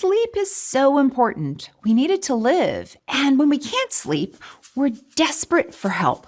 Sleep is so important. We need it to live. And when we can't sleep, we're desperate for help.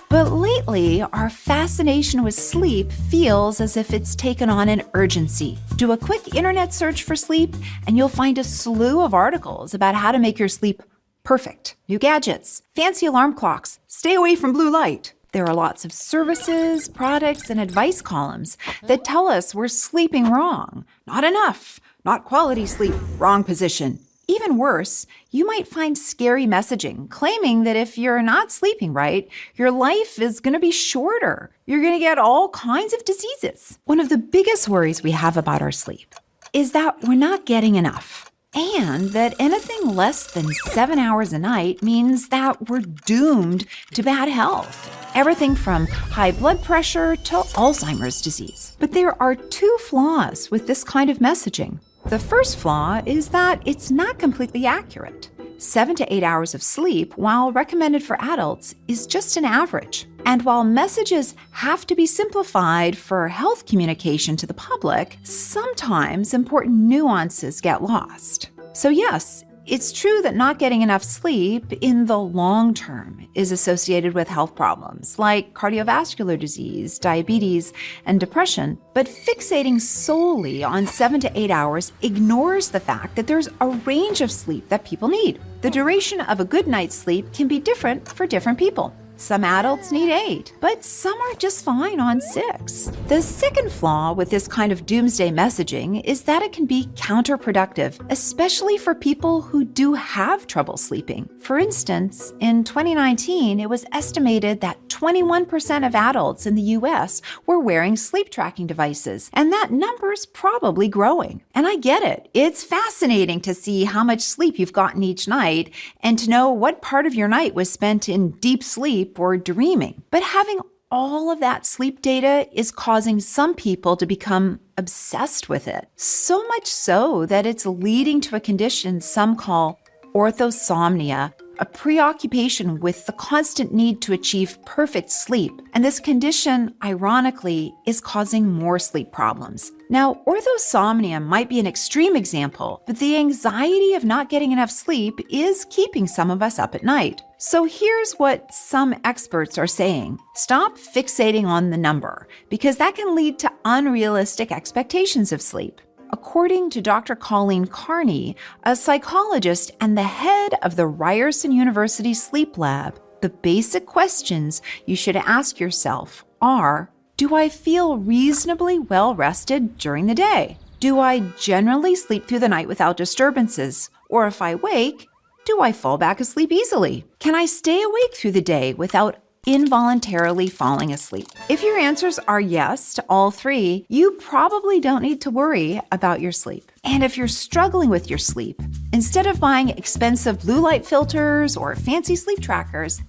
But lately, our fascination with sleep feels as if it's taken on an urgency. Do a quick internet search for sleep, and you'll find a slew of articles about how to make your sleep perfect. New gadgets, fancy alarm clocks, stay away from blue light. There are lots of services, products, and advice columns that tell us we're sleeping wrong. Not enough, not quality sleep, wrong position. Even worse, you might find scary messaging claiming that if you're not sleeping right, your life is going to be shorter. You're going to get all kinds of diseases. One of the biggest worries we have about our sleep is that we're not getting enough. And that anything less than 7 hours a night means that we're doomed to bad health. Everything from high blood pressure to Alzheimer's disease. But there are two flaws with this kind of messaging. The first flaw is that it's not completely accurate. 7 to 8 hours of sleep, while recommended for adults, is just an average. And while messages have to be simplified for health communication to the public, sometimes important nuances get lost. So yes, it's true that not getting enough sleep in the long term is associated with health problems like cardiovascular disease, diabetes, and depression, but fixating solely on 7 to 8 hours ignores the fact that there's a range of sleep that people need. The duration of a good night's sleep can be different for different people. Some adults need 8, but some are just fine on 6. The second flaw with this kind of doomsday messaging is that it can be counterproductive, especially for people who do have trouble sleeping. For instance, in 2019, it was estimated that 21% of adults in the US were wearing sleep tracking devices, and that number's probably growing. And I get it. It's fascinating to see how much sleep you've gotten each night and to know what part of your night was spent in deep sleep or dreaming. But having all of that sleep data is causing some people to become obsessed with it. So much so that it's leading to a condition some call orthosomnia, a preoccupation with the constant need to achieve perfect sleep. And this condition, ironically, is causing more sleep problems. Now, orthosomnia might be an extreme example, but the anxiety of not getting enough sleep is keeping some of us up at night. So here's what some experts are saying. Stop fixating on the number, because that can lead to unrealistic expectations of sleep. According to Dr. Colleen Carney, a psychologist and the head of the Ryerson University Sleep Lab, the basic questions you should ask yourself are, do I feel reasonably well rested during the day? Do I generally sleep through the night without disturbances? Or if I wake, do I fall back asleep easily? Can I stay awake through the day without involuntarily falling asleep? If your answers are yes to all three, you probably don't need to worry about your sleep. And if you're struggling with your sleep, instead of buying expensive blue light filters or fancy sleep trackers,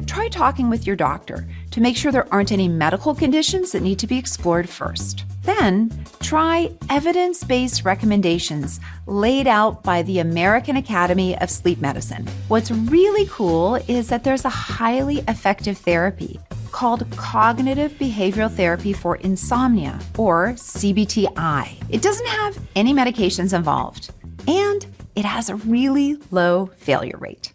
try talking with your doctor to make sure there aren't any medical conditions that need to be explored first. Then, try evidence-based recommendations laid out by the American Academy of Sleep Medicine. What's really cool is that there's a highly effective therapy called cognitive behavioral therapy for insomnia, or CBTI. It doesn't have any medications involved, and it has a really low failure rate.